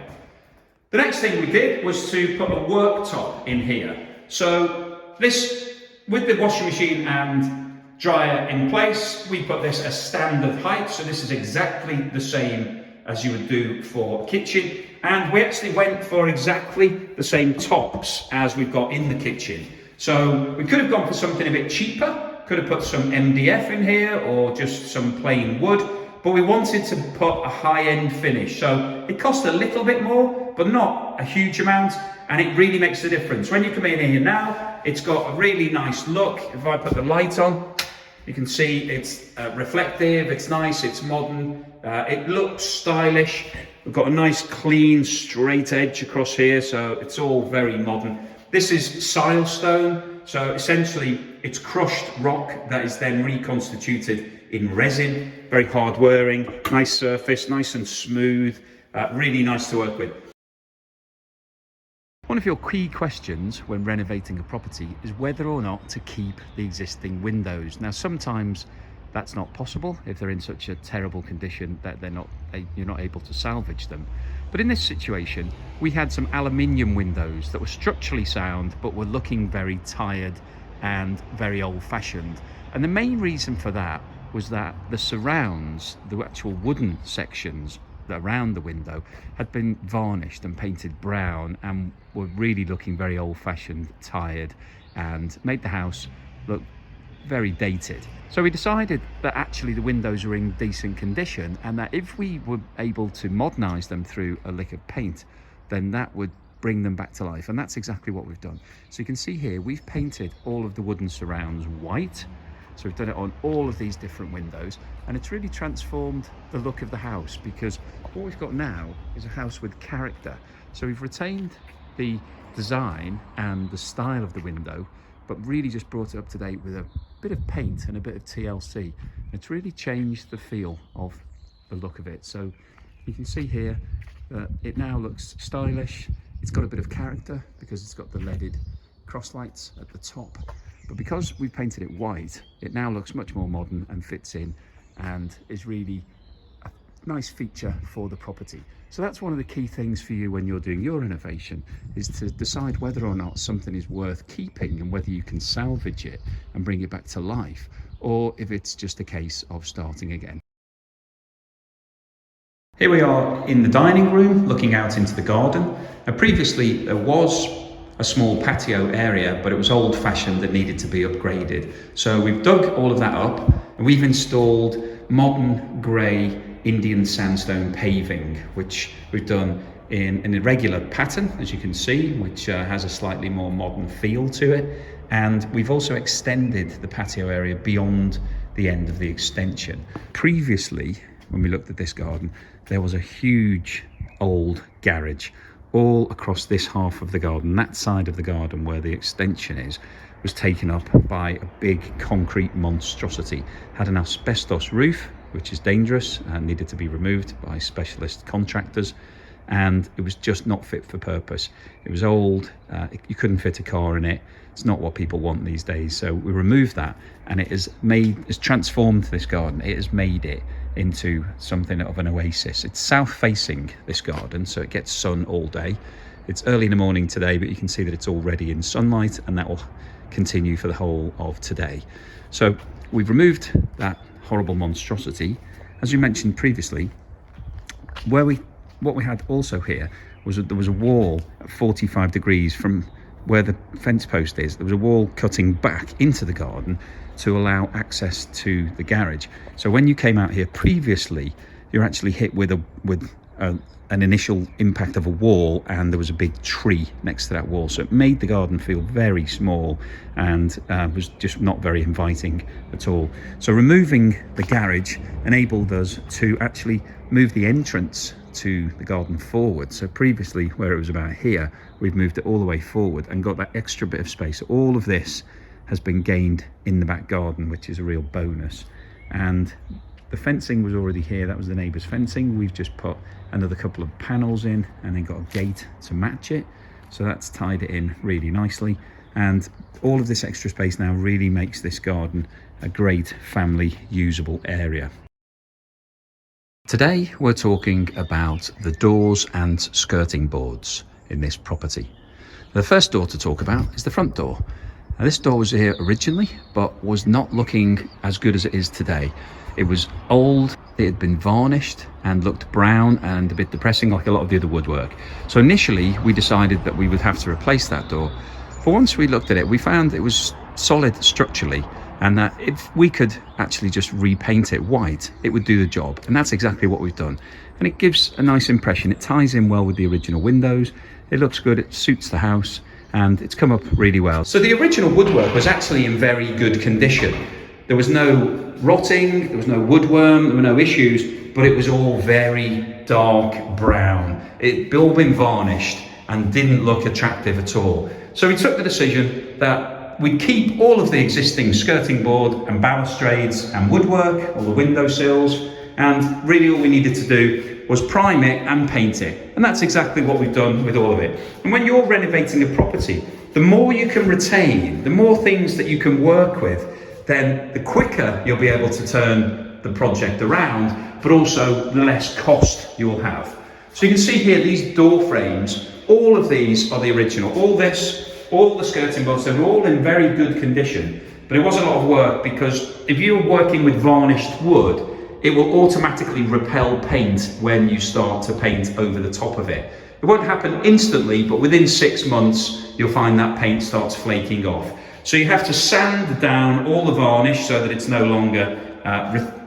The next thing we did was to put a worktop in here. So this, with the washing machine and dryer in place. We put this as standard height, so this is exactly the same as you would do for kitchen. And we actually went for exactly the same tops as we've got in the kitchen. So we could have gone for something a bit cheaper, could have put some MDF in here or just some plain wood, but we wanted to put a high-end finish. So it cost a little bit more, but not a huge amount, and it really makes a difference. When you come in here now, it's got a really nice look. If I put the light on, you can see it's reflective, it's nice, it's modern, it looks stylish. We've got a nice clean straight edge across here, so it's all very modern. This is silestone, so essentially it's crushed rock that is then reconstituted in resin. Very hard wearing, nice surface, nice and smooth, really nice to work with. One of your key questions when renovating a property is whether or not to keep the existing windows. Now, sometimes that's not possible if they're in such a terrible condition that you're not able to salvage them. But in this situation, we had some aluminium windows that were structurally sound but were looking very tired and very old-fashioned. And the main reason for that was that the surrounds, the actual wooden sections around the window, had been varnished and painted brown and were really looking very old-fashioned, tired, and made the house look very dated. So we decided that actually the windows were in decent condition, and that if we were able to modernise them through a lick of paint, then that would bring them back to life. And that's exactly what we've done. So you can see here, we've painted all of the wooden surrounds white. So we've done it on all of these different windows, and it's really transformed the look of the house, because what we've got now is a house with character. So we've retained the design and the style of the window, but really just brought it up to date with a bit of paint and a bit of TLC. It's really changed the feel of the look of it. So you can see here that it now looks stylish. It's got a bit of character because it's got the leaded cross lights at the top. But because we've painted it white, it now looks much more modern and fits in and is really a nice feature for the property. So that's one of the key things for you when you're doing your renovation, is to decide whether or not something is worth keeping and whether you can salvage it and bring it back to life, or if it's just a case of starting again. Here we are in the dining room looking out into the garden. Now, previously there was a small patio area, but it was old-fashioned and needed to be upgraded. So we've dug all of that up and we've installed modern grey Indian sandstone paving, which we've done in an irregular pattern, as you can see, which has a slightly more modern feel to it. And we've also extended the patio area beyond the end of the extension. Previously, when we looked at this garden, there was a huge old garage all across this half of the garden. That side of the garden where the extension is was taken up by a big concrete monstrosity. Had an asbestos roof, which is dangerous and needed to be removed by specialist contractors, and it was just not fit for purpose. It was old, you couldn't fit a car in it. It's not what people want these days. So we removed that, and it has transformed this garden. It has made it into something of an oasis. It's south facing, this garden, so it gets sun all day. It's early in the morning today, but you can see that it's already in sunlight, and that will continue for the whole of today. So we've removed that horrible monstrosity. As you mentioned previously, what we had also here was that there was a wall at 45 degrees from where the fence post is. There was a wall cutting back into the garden to allow access to the garage. So when you came out here previously, you're actually hit with an initial impact of a wall, and there was a big tree next to that wall. So it made the garden feel very small and was just not very inviting at all. So removing the garage enabled us to actually move the entrance to the garden forward. So previously, where it was about here, we've moved it all the way forward and got that extra bit of space. All of this has been gained in the back garden, which is a real bonus. And the fencing was already here. That was the neighbour's fencing. We've just put another couple of panels in and then got a gate to match it. So that's tied it in really nicely. And all of this extra space now really makes this garden a great family usable area. Today we're talking about the doors and skirting boards in this property. The first door to talk about is the front door. Now, this door was here originally, but was not looking as good as it is today. It was old, it had been varnished and looked brown and a bit depressing like a lot of the other woodwork. So initially we decided that we would have to replace that door. But once we looked at it, we found it was solid structurally, and that if we could actually just repaint it white, it would do the job. And that's exactly what we've done. And it gives a nice impression. It ties in well with the original windows. It looks good, it suits the house, and it's come up really well. So the original woodwork was actually in very good condition. There was no rotting, there was no woodworm, there were no issues, but it was all very dark brown. It all been varnished and didn't look attractive at all. So we took the decision that we'd keep all of the existing skirting board and balustrades and woodwork, all the window sills, and really all we needed to do was prime it and paint it. And that's exactly what we've done with all of it. And when you're renovating a property, the more you can retain, the more things that you can work with, then the quicker you'll be able to turn the project around, but also the less cost you'll have. So you can see here these door frames, all of these are the original. All the skirting boards, they're all in very good condition. But it was a lot of work, because if you're working with varnished wood, it will automatically repel paint when you start to paint over the top of it. It won't happen instantly, but within 6 months, you'll find that paint starts flaking off. So you have to sand down all the varnish so that it's no longer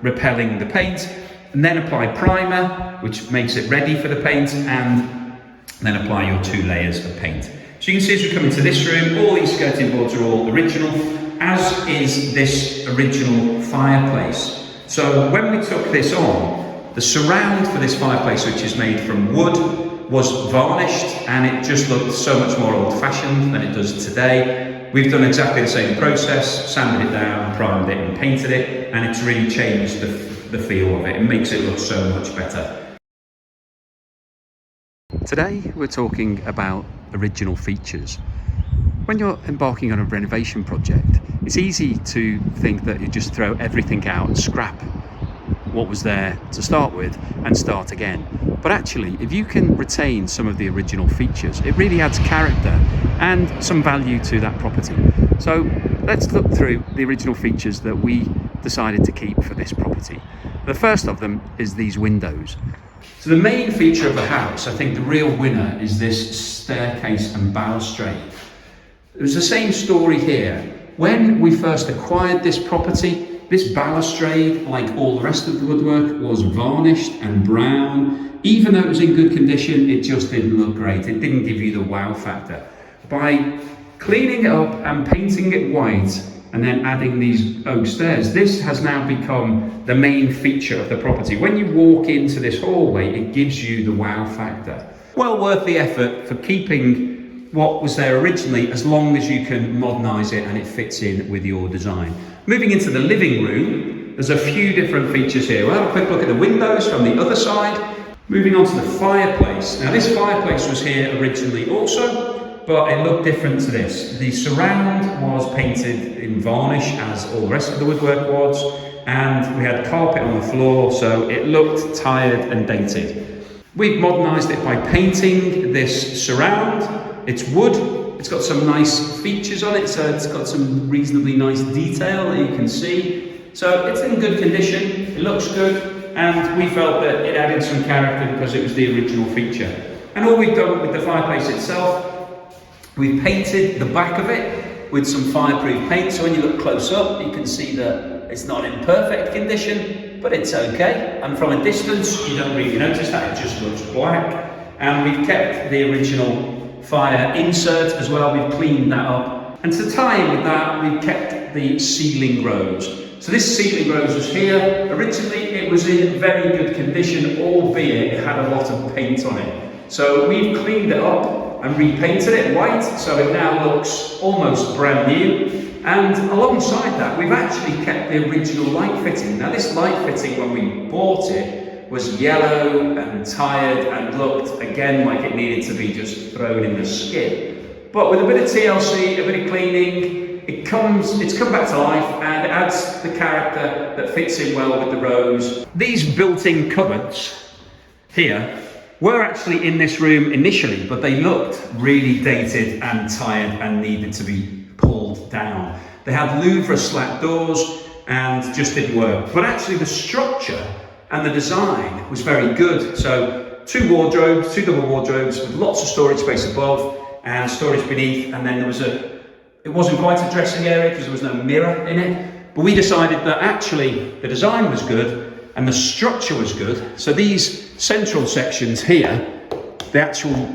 repelling the paint, and then apply primer, which makes it ready for the paint, and then apply your 2 layers of paint. So you can see as we come into this room, all these skirting boards are all original, as is this original fireplace. So when we took this on, the surround for this fireplace, which is made from wood, was varnished, and it just looked so much more old-fashioned than it does today. We've done exactly the same process, sanded it down, primed it and painted it, and it's really changed the feel of it. It makes it look so much better. Today we're talking about original features. When you're embarking on a renovation project, it's easy to think that you just throw everything out and scrap what was there to start with and start again. But actually, if you can retain some of the original features, it really adds character and some value to that property. So let's look through the original features that we decided to keep for this property. The first of them is these windows. So the main feature of the house, I think the real winner, is this staircase and balustrade. It was the same story here. When we first acquired this property, this balustrade, like all the rest of the woodwork, was varnished and brown. Even though it was in good condition, it just didn't look great. It didn't give you the wow factor. By cleaning it up and painting it white, and then adding these oak stairs, this has now become the main feature of the property. When you walk into this hallway, it gives you the wow factor. Well worth the effort for keeping what was there originally, as long as you can modernise it and it fits in with your design. Moving into the living room, there's a few different features here. We'll have a quick look at the windows from the other side. Moving on to the fireplace. Now this fireplace was here originally also, but it looked different to this. The surround was painted in varnish, as all the rest of the woodwork was, and we had carpet on the floor, so it looked tired and dated. We've modernised it by painting this surround. It's wood, it's got some nice features on it, so it's got some reasonably nice detail that you can see. So it's in good condition, it looks good, and we felt that it added some character because it was the original feature. And all we've done with the fireplace itself, we've painted the back of it with some fireproof paint, so when you look close up, you can see that it's not in perfect condition, but it's okay. And from a distance, you don't really notice that, it just looks black. And we've kept the original fire insert as well, we've cleaned that up. And to tie in with that, we've kept the ceiling rose. So this ceiling rose was here. Originally, it was in very good condition, albeit it had a lot of paint on it. So we've cleaned it up and repainted it white, so it now looks almost brand new. And alongside that, we've actually kept the original light fitting. Now this light fitting, when we bought it, was yellow and tired and looked again like it needed to be just thrown in the skip. But with a bit of TLC, a bit of cleaning, it's come back to life, and it adds the character that fits in well with the rose. These built-in cupboards here were actually in this room initially, but they looked really dated and tired and needed to be pulled pulled down. They had louvre slat doors and just didn't work. But actually the structure and the design was very good. So two double wardrobes with lots of storage space above and storage beneath, and then it wasn't quite a dressing area because there was no mirror in it. But we decided that actually the design was good and the structure was good. So these central sections here, the actual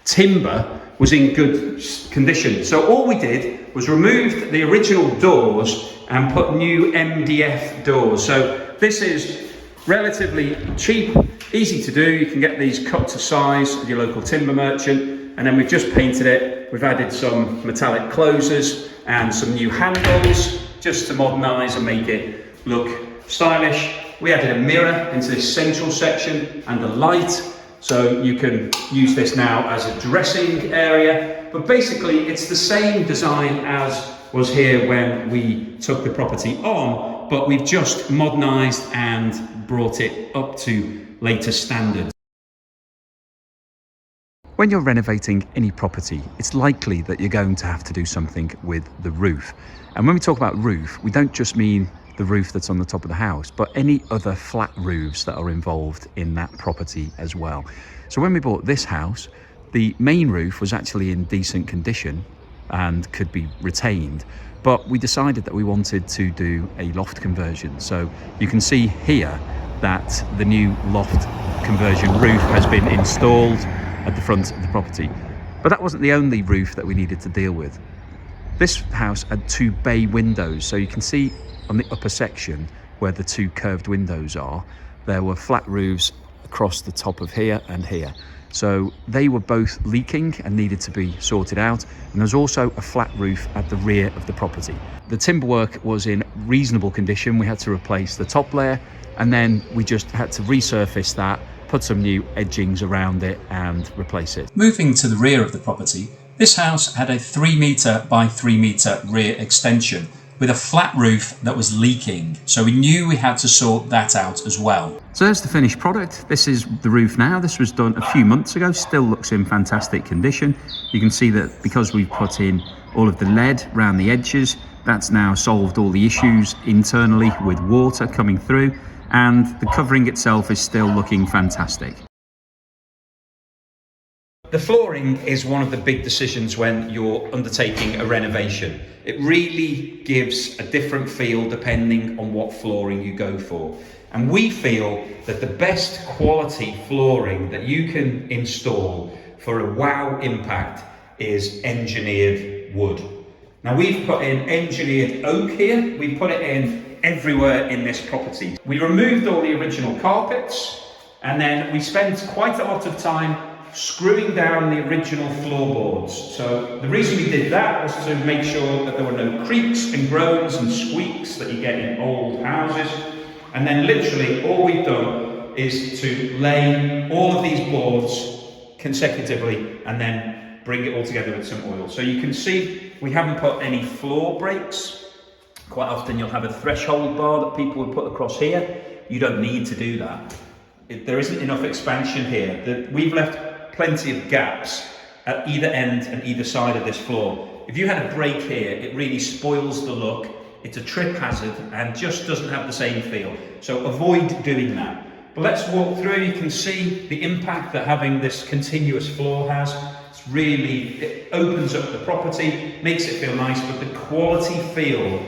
timber was in good condition. So all we did was remove the original doors and put new MDF doors. So this is relatively cheap, easy to do. You can get these cut to size at your local timber merchant, and then we've just painted it. We've added some metallic closers and some new handles just to modernise and make it look stylish. We added a mirror into this central section and a light, so you can use this now as a dressing area. But basically it's the same design as was here when we took the property on, but we've just modernised and brought it up to latest standards. When you're renovating any property, it's likely that you're going to have to do something with the roof. And when we talk about roof, we don't just mean the roof that's on the top of the house, but any other flat roofs that are involved in that property as well. So when we bought this house, the main roof was actually in decent condition and could be retained, but we decided that we wanted to do a loft conversion. So you can see here that the new loft conversion roof has been installed at the front of the property. But that wasn't the only roof that we needed to deal with. This house had two bay windows, so you can see on the upper section where the two curved windows are, there were flat roofs across the top of here and here. So they were both leaking and needed to be sorted out. And there's also a flat roof at the rear of the property. The timber work was in reasonable condition. We had to replace the top layer, and then we just had to resurface that, put some new edgings around it and replace it. Moving to the rear of the property, this house had a 3 metre by 3 metre rear extension with a flat roof that was leaking. So we knew we had to sort that out as well. So there's the finished product. This is the roof now. This was done a few months ago, still looks in fantastic condition. You can see that because we've put in all of the lead around the edges, that's now solved all the issues internally with water coming through, and the covering itself is still looking fantastic. The flooring is one of the big decisions when you're undertaking a renovation. It really gives a different feel depending on what flooring you go for. And we feel that the best quality flooring that you can install for a wow impact is engineered wood. Now we've put in engineered oak here. We've put it in everywhere in this property. We removed all the original carpets, and then we spent quite a lot of time screwing down the original floorboards. So the reason we did that was to make sure that there were no creaks and groans and squeaks that you get in old houses. And then literally all we've done is to lay all of these boards consecutively and then bring it all together with some oil. So you can see we haven't put any floor breaks. Quite often you'll have a threshold bar that people would put across here. You don't need to do that. There isn't enough expansion here. We've left plenty of gaps at either end and either side of this floor. If you had a break here, it really spoils the look. It's a trip hazard and just doesn't have the same feel. So avoid doing that. But let's walk through. You can see the impact that having this continuous floor has. It opens up the property, makes it feel nice, but the quality feel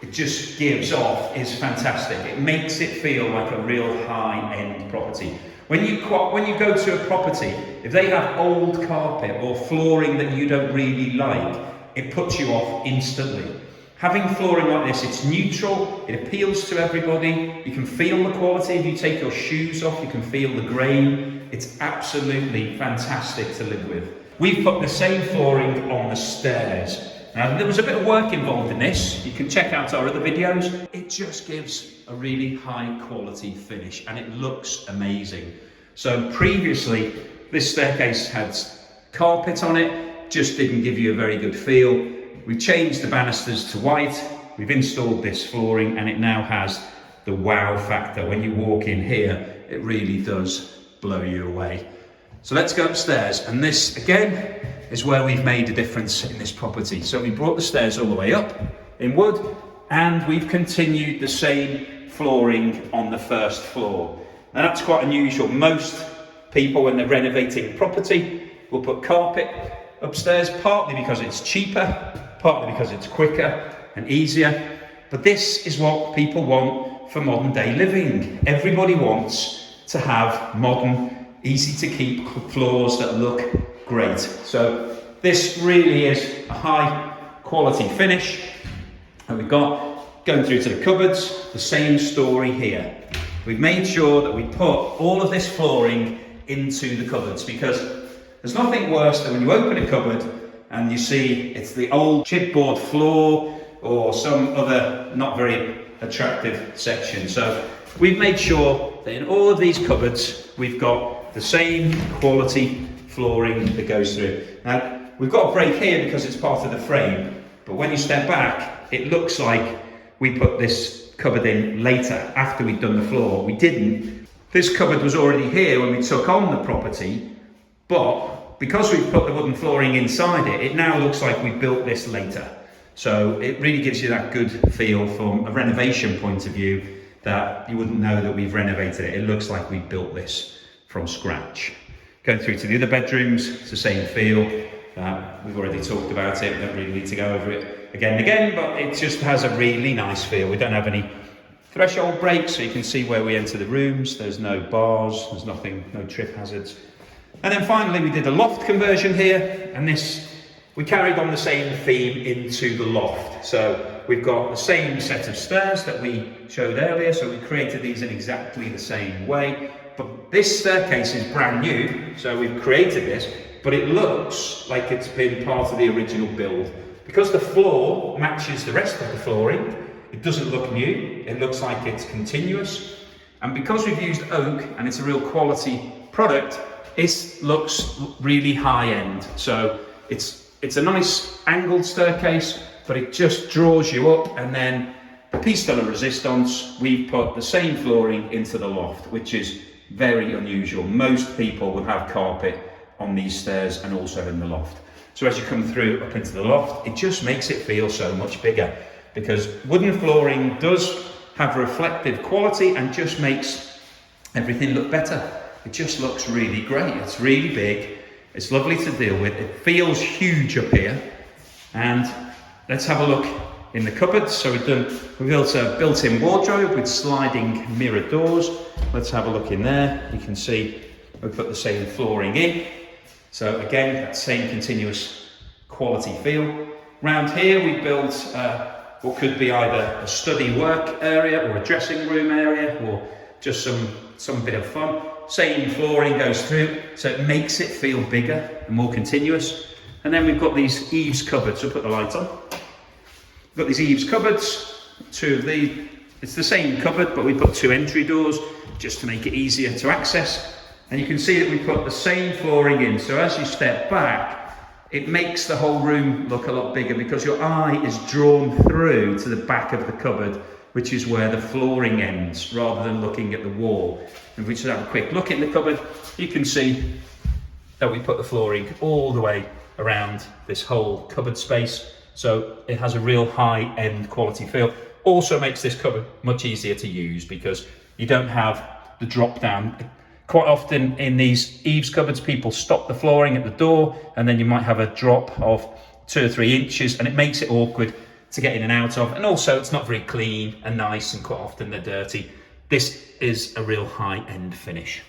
it just gives off is fantastic. It makes it feel like a real high-end property. When you go to a property, if they have old carpet or flooring that you don't really like, it puts you off instantly. Having flooring like this, it's neutral, it appeals to everybody. You can feel the quality. If you take your shoes off, you can feel the grain. It's absolutely fantastic to live with. We've put the same flooring on the stairs. Now, there was a bit of work involved in this. You can check out our other videos. It just gives a really high quality finish and it looks amazing. So previously, this staircase had carpet on it, just didn't give you a very good feel. We've changed the banisters to white. We've installed this flooring and it now has the wow factor. When you walk in here, it really does blow you away. So let's go upstairs, and this again is where we've made a difference in this property. So we brought the stairs all the way up in wood, and we've continued the same flooring on the first floor. Now that's quite unusual. Most people, when they're renovating property, will put carpet upstairs, partly because it's cheaper, partly because it's quicker and easier. But this is what people want for modern day living. Everybody wants to have modern, easy to keep floors that look great. So this really is a high quality finish. And we've got, going through to the cupboards, the same story here. We've made sure that we put all of this flooring into the cupboards, because there's nothing worse than when you open a cupboard and you see it's the old chipboard floor or some other not very attractive section. So we've made sure that in all of these cupboards we've got the same quality flooring that goes through. Now we've got a break here because it's part of the frame, but when you step back it looks like we put this cupboard in later, after we'd done the floor. We didn't. This cupboard was already here when we took on the property, but because we've put the wooden flooring inside it, it now looks like we built this later. So it really gives you that good feel from a renovation point of view that you wouldn't know that we've renovated it. It looks like we built this from scratch. Going through to the other bedrooms, it's the same feel. We've already talked about it, we don't really need to go over it again and again, but it just has a really nice feel. We don't have any threshold breaks, so you can see where we enter the rooms. There's no bars, there's nothing, no trip hazards. And then finally we did a loft conversion here, and this, we carried on the same theme into the loft. So we've got the same set of stairs that we showed earlier, so we created these in exactly the same way. But this staircase is brand new, so we've created this, but it looks like it's been part of the original build. Because the floor matches the rest of the flooring, it doesn't look new, it looks like it's continuous. And because we've used oak and it's a real quality product, it looks really high end. So it's a nice angled staircase, but it just draws you up. And then the piece de la resistance, we've put the same flooring into the loft, which is very unusual. Most people will have carpet on these stairs and also in the loft. So as you come through up into the loft, it just makes it feel so much bigger, because wooden flooring does have reflective quality and just makes everything look better. It just looks really great. It's really big. It's lovely to deal with. It feels huge up here. And let's have a look in the cupboards. So we've built a built-in wardrobe with sliding mirror doors. Let's have a look in there. You can see we've put the same flooring in. So again, that same continuous quality feel. Round here we built what could be either a study work area or a dressing room area, or just some bit of fun. Same flooring goes through, so it makes it feel bigger and more continuous. And then we've got these eaves cupboards. We'll put the light on. We've got these eaves cupboards, two of these. It's the same cupboard, but we put two entry doors just to make it easier to access. And you can see that we put the same flooring in. So as you step back, it makes the whole room look a lot bigger, because your eye is drawn through to the back of the cupboard, which is where the flooring ends, rather than looking at the wall. And if we just have a quick look in the cupboard, you can see that we put the flooring all the way around this whole cupboard space. So it has a real high-end quality feel. Also makes this cupboard much easier to use, because you don't have the drop down. Quite often in these eaves cupboards, people stop the flooring at the door, and then you might have a drop of 2 or 3 inches, and it makes it awkward to get in and out of. And also it's not very clean and nice, and quite often they're dirty. This is a real high-end finish.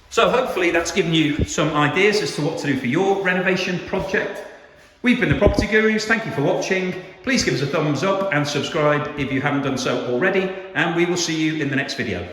So hopefully that's given you some ideas as to what to do for your renovation project. We've been the Property Gurus. Thank you for watching. Please give us a thumbs up and subscribe if you haven't done so already, and we will see you in the next video.